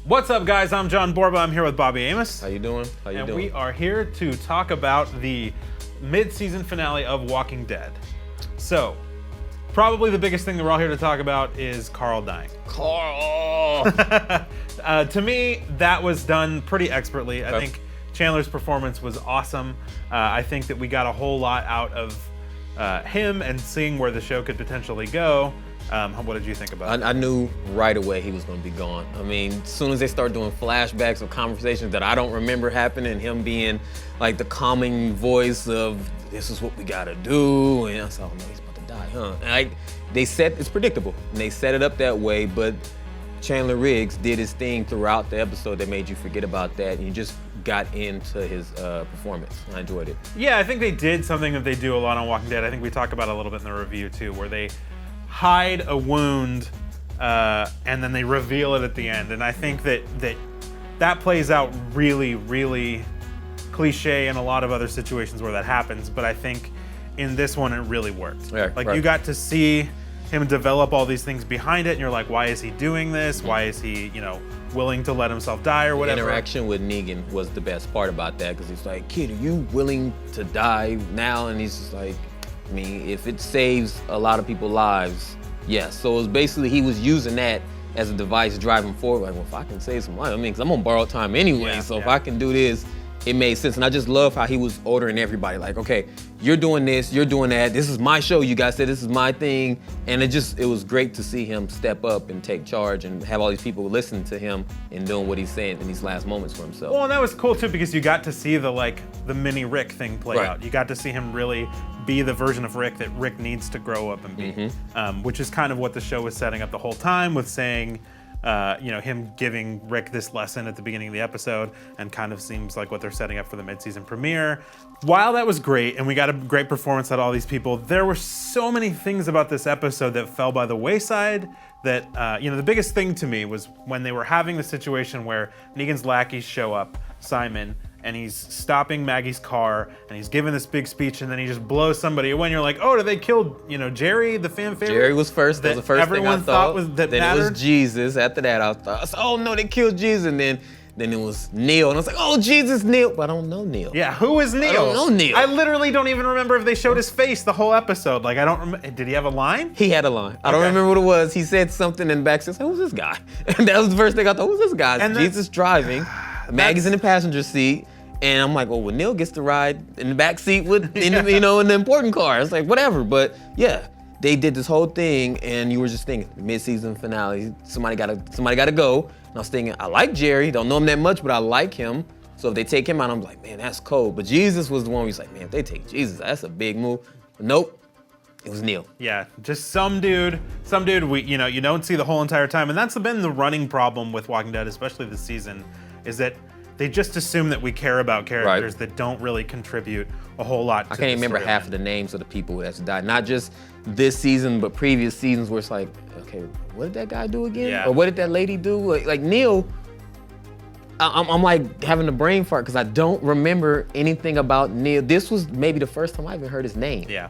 What's up, guys? I'm John Borba. I'm here with Bobby Amos. How you doing? And we are here to talk about the mid-season finale of Walking Dead. So, probably the biggest thing that we're all here to talk about is Carl dying. Carl! To me, that was done pretty expertly. I Okay. think Chandler's performance was awesome. I think that we got a whole lot out of him and seeing where the show could potentially go. What did you think about it? I knew right away he was going to be gone. I mean, as soon as they start doing flashbacks of conversations that I don't remember happening, and him being like the calming voice of, this is what we got to do, and I was like, oh no, he's about to die, huh? And it's predictable, and they set it up that way, but Chandler Riggs did his thing throughout the episode that made you forget about that, and you just got into his performance. I enjoyed it. Yeah, I think they did something that they do a lot on Walking Dead. I think we talk about it a little bit in the review too, where they hide a wound and then they reveal it at the end. And I think that plays out really, really cliche in a lot of other situations where that happens. But I think in this one, it really worked. Yeah, like right. You got to see him develop all these things behind it, and you're like, why is he doing this? Why is he, willing to let himself die or whatever? The interaction with Negan was the best part about that, because he's like, kid, are you willing to die now? And he's just like, I mean, if it saves a lot of people's lives, yes. So it was basically, he was using that as a device driving forward. Like, well, if I can save some life, I mean, because I'm on borrowed time anyway, if I can do this, it made sense. And I just love how he was ordering everybody, like, okay, you're doing this, you're doing that, this is my show, you guys said this is my thing. And it was great to see him step up and take charge and have all these people listen to him and doing what he's saying in these last moments for himself. Well, and that was cool too, because you got to see the mini Rick thing play Right. out. You got to see him really be the version of Rick that Rick needs to grow up and be, which is kind of what the show was setting up the whole time with saying, him giving Rick this lesson at the beginning of the episode, and kind of seems like what they're setting up for the mid-season premiere. While that was great, and we got a great performance out of all these people, there were so many things about this episode that fell by the wayside that, the biggest thing to me was when they were having the situation where Negan's lackeys show up, Simon, and he's stopping Maggie's car, and he's giving this big speech, and then he just blows somebody away, and you're like, oh, did they kill, Jerry, the fan favorite? Jerry was first. That was the first thing I thought. Then mattered. It was Jesus. After that, I thought, oh no, they killed Jesus. And then it was Neil, and I was like, oh, Jesus, Neil. But I don't know Neil. Yeah, who is Neil? I don't know Neil. I literally don't even remember if they showed his face the whole episode. Like, I don't remember. Did he have a line? He had a line. I don't remember what it was. He said something in the back, says, who's this guy? And that was the first thing I thought, who's this guy? And Jesus driving, Maggie's in the passenger seat. And I'm like, well, Neil gets to ride in the back seat in the important car. It's like, whatever. But yeah, they did this whole thing, and you were just thinking, mid-season finale, somebody gotta go. And I was thinking, I like Jerry, don't know him that much, but I like him. So if they take him out, I'm like, man, that's cold. But Jesus was the one where he's like, man, if they take Jesus, that's a big move. But nope, it was Neil. Yeah, just some dude you don't see the whole entire time. And that's been the running problem with Walking Dead, especially this season, is that they just assume that we care about characters that don't really contribute a whole lot. I can't even remember half of the names of the people that's died. Not just this season, but previous seasons where it's like, okay, what did that guy do again? Yeah. Or what did that lady do? Like Neil, I'm like having a brain fart because I don't remember anything about Neil. This was maybe the first time I even heard his name. Yeah.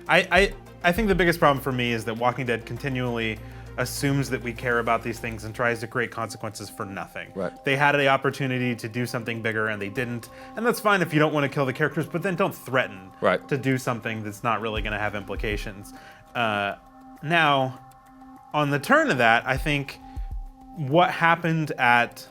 I think the biggest problem for me is that Walking Dead continually assumes that we care about these things and tries to create consequences for nothing. Right. They had the opportunity to do something bigger and they didn't. And that's fine if you don't want to kill the characters, but then don't threaten to do something that's not really going to have implications. Now, on the turn of that, I think what happened at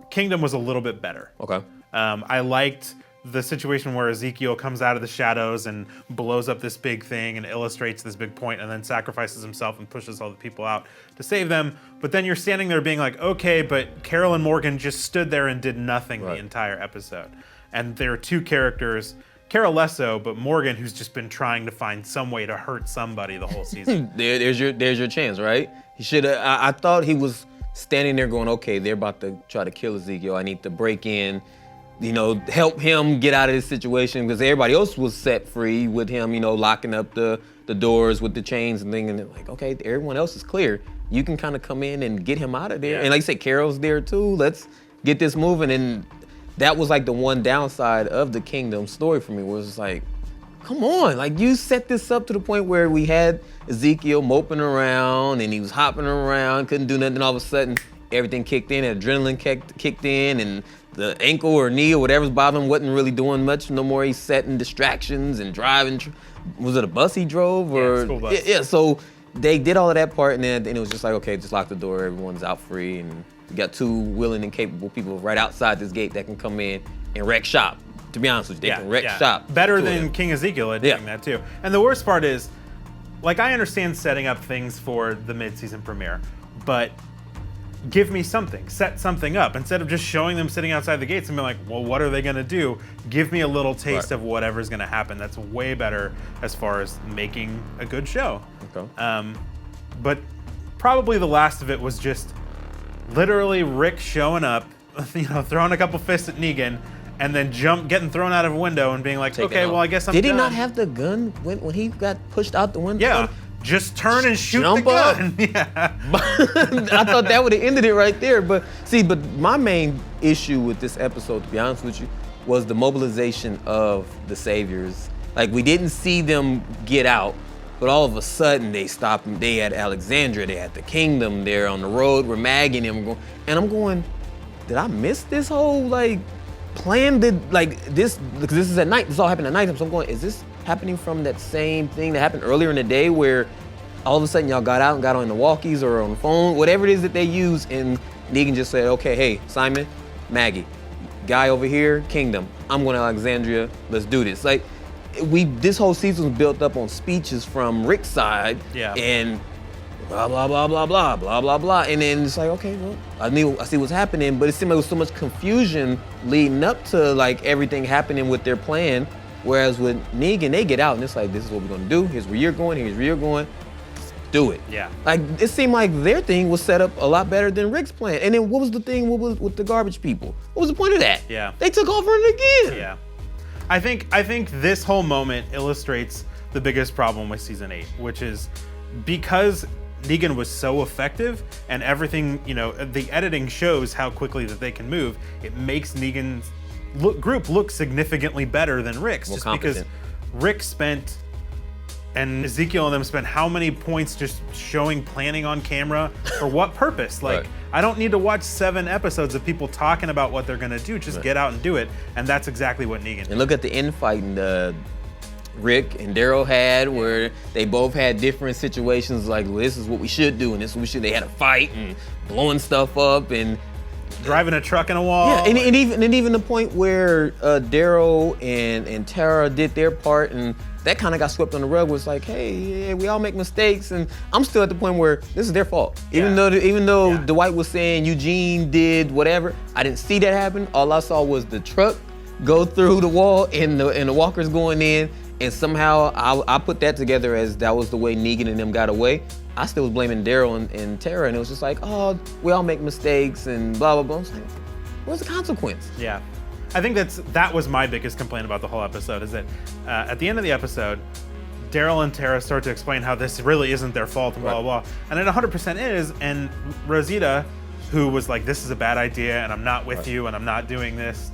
Kingdom was a little bit better. Okay. I liked the situation where Ezekiel comes out of the shadows and blows up this big thing and illustrates this big point and then sacrifices himself and pushes all the people out to save them. But then you're standing there being like, okay, but Carol and Morgan just stood there and did nothing the entire episode. And there are two characters, Carol less so, but Morgan, who's just been trying to find some way to hurt somebody the whole season. There's your chance, right? He should have. I thought he was standing there going, okay, they're about to try to kill Ezekiel. I need to break in, help him get out of this situation, because everybody else was set free with him, locking up the doors with the chains and things. And they're like, okay, everyone else is clear. You can kind of come in and get him out of there. Yeah. And like you said, Carol's there too. Let's get this moving. And that was like the one downside of the Kingdom story for me, was like, come on, like you set this up to the point where we had Ezekiel moping around and he was hopping around, couldn't do nothing, and all of a sudden everything kicked in, adrenaline kicked in, and the ankle or knee or whatever's bothering him wasn't really doing much no more. He's setting distractions and driving. Was it a bus he drove? Or school bus. Yeah, so they did all of that part, and then it was just like, okay, just lock the door. Everyone's out free, and we got 2 willing and capable people right outside this gate that can come in and wreck shop. To be honest with you, they can wreck shop. Better than King Ezekiel at doing that too. And the worst part is, like, I understand setting up things for the mid-season premiere, but give me something, set something up. Instead of just showing them sitting outside the gates and being like, well, what are they gonna do? Give me a little taste of whatever's gonna happen. That's way better as far as making a good show. Okay. But probably the last of it was just literally Rick showing up, throwing a couple fists at Negan, and then getting thrown out of a window and being like, okay, well, I guess I'm done. Did he not have the gun when he got pushed out the window? Yeah. Just turn and shoot the gun. Yeah. I thought that would have ended it right there. But my main issue with this episode, to be honest with you, was the mobilization of the saviors. Like, we didn't see them get out, but all of a sudden they stopped. They had Alexandria, they had the kingdom there on the road. We're magging them, and I'm going, did I miss this whole plan? This, because this is at night. This all happened at night. So I'm going, is this happening from that same thing that happened earlier in the day where all of a sudden y'all got out and got on the walkies or on the phone, whatever it is that they use, and Negan just said, okay, hey, Simon, Maggie, guy over here, Kingdom, I'm going to Alexandria, let's do this. Like, this whole season was built up on speeches from Rick's side, and blah, blah, blah, blah, blah, blah, blah, blah. And then it's like, okay, well, I see what's happening, but it seemed like there was so much confusion leading up to everything happening with their plan. Whereas with Negan, they get out and it's like, this is what we're gonna do. Here's where you're going, here's where you're going. Do it. Yeah. It seemed like their thing was set up a lot better than Rick's plan. And then what was the thing with the garbage people? What was the point of that? Yeah. They took over it again. Yeah. I think this whole moment illustrates the biggest problem with season 8, which is because Negan was so effective and everything, the editing shows how quickly that they can move, it makes Negan's group look significantly better than Rick's. More just competent. Because Rick spent, and Ezekiel and them spent how many points just showing planning on camera for what purpose? I don't need to watch 7 episodes of people talking about what they're gonna do. Just get out and do it. And that's exactly what Negan did. And look at the infighting Rick and Daryl had, where they both had different situations like, well, this is what we should do and this is what we should. They had a fight and blowing stuff up and driving a truck in a wall. Yeah, and even the point where Daryl and Tara did their part, and that kind of got swept on the rug. Was like, hey, we all make mistakes, and I'm still at the point where this is their fault. Even though Dwight was saying Eugene did whatever, I didn't see that happen. All I saw was the truck go through the wall and the walkers going in, and somehow I put that together as that was the way Negan and them got away. I still was blaming Daryl and Tara, and it was just like, oh, we all make mistakes and blah, blah, blah. I was like, what's the consequence? Yeah. I think that was my biggest complaint about the whole episode, is that at the end of the episode, Daryl and Tara start to explain how this really isn't their fault and blah, blah, blah. And it 100% is, and Rosita, who was like, this is a bad idea, and I'm not with you, and I'm not doing this,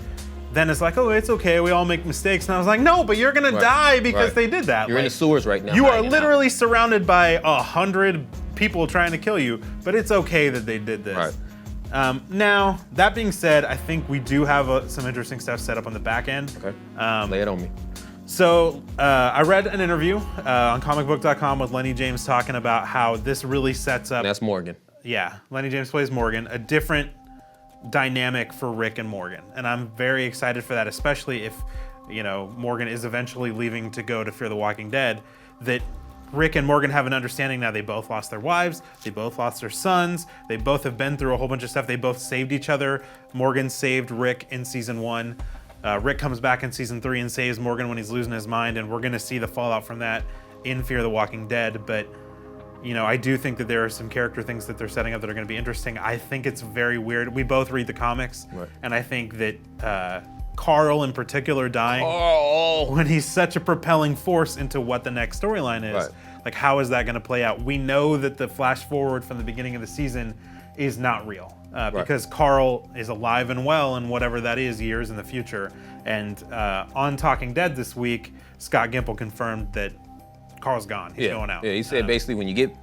then it's like, oh, it's okay, we all make mistakes. And I was like, no, but you're gonna die because they did that. You're in the sewers right now. You are literally surrounded by 100 people trying to kill you, but it's okay that they did this. Now, that being said, I think we do have some interesting stuff set up on the back end. Okay, lay it on me. So I read an interview on comicbook.com with Lenny James talking about how this really sets up... That's Morgan. Yeah, Lenny James plays Morgan, a different dynamic for Rick and Morgan, and I'm very excited for that, especially if Morgan is eventually leaving to go to Fear the Walking Dead, that Rick and Morgan have an understanding now. They both lost their wives, they both lost their sons, they both have been through a whole bunch of stuff, they both saved each other. Morgan saved Rick in season 1, Rick comes back in season 3 and saves Morgan when he's losing his mind, and we're gonna see the fallout from that in Fear the Walking Dead. But I do think that there are some character things that they're setting up that are going to be interesting. I think it's very weird. We both read the comics, and I think that Carl in particular dying, when he's such a propelling force into what the next storyline is, like how is that going to play out? We know that the flash forward from the beginning of the season is not real because Carl is alive and well in whatever that is years in the future. And on Talking Dead this week, Scott Gimple confirmed that Carl's gone. He's going out. Yeah, he said basically when you get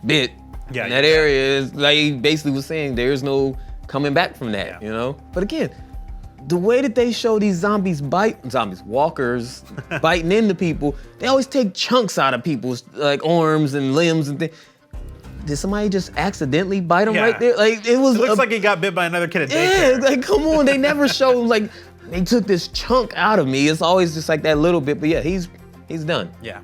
bit, Yeah, in that area is like he basically was saying there's no coming back from that, Yeah. you know? But again, the way that they show these walkers biting into people, they always take chunks out of people's like arms and limbs and things. Did somebody just accidentally bite him Yeah. right there? Like it was. It looks like he got bit by another kid at yeah, daycare. like come on, they never show like they took this chunk out of me. It's always just like that little bit. But yeah, he's done. Yeah.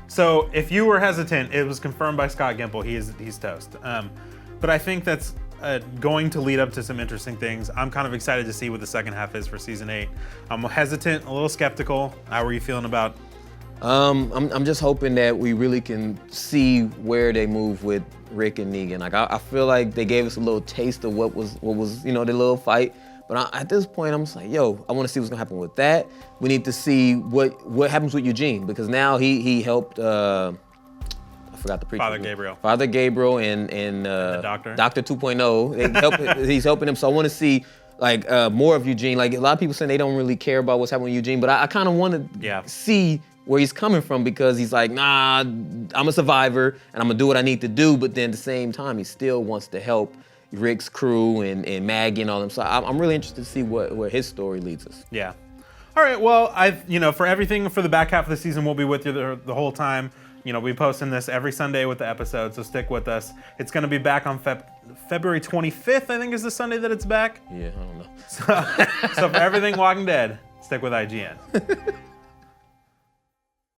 So if you were hesitant, it was confirmed by Scott Gimple. He's toast. But I think that's going to lead up to some interesting things. I'm kind of excited to see what the second half is for season 8. I'm hesitant, a little skeptical. How are you feeling about? I'm just hoping that we really can see where they move with Rick and Negan. Like I feel like they gave us a little taste of what was the little fight. But at this point, I'm just like, yo, I want to see what's gonna happen with that. We need to see what happens with Eugene because now he helped. I forgot the preacher. Father Gabriel and the doctor. Doctor 2.0. He's helping him. So I want to see like more of Eugene. Like a lot of people saying they don't really care about what's happening with Eugene, but I kind of want to see where he's coming from because he's like, nah, I'm a survivor and I'm gonna do what I need to do. But then at the same time, he still wants to help Rick's crew and Maggie and all them. So I'm really interested to see where his story leads us. Yeah. All right. Well, for everything for the back half of the season, we'll be with you the whole time. We'll be posting this every Sunday with the episode, so stick with us. It's going to be back on February 25th, I think is the Sunday that it's back. Yeah, I don't know. So for everything Walking Dead, stick with IGN.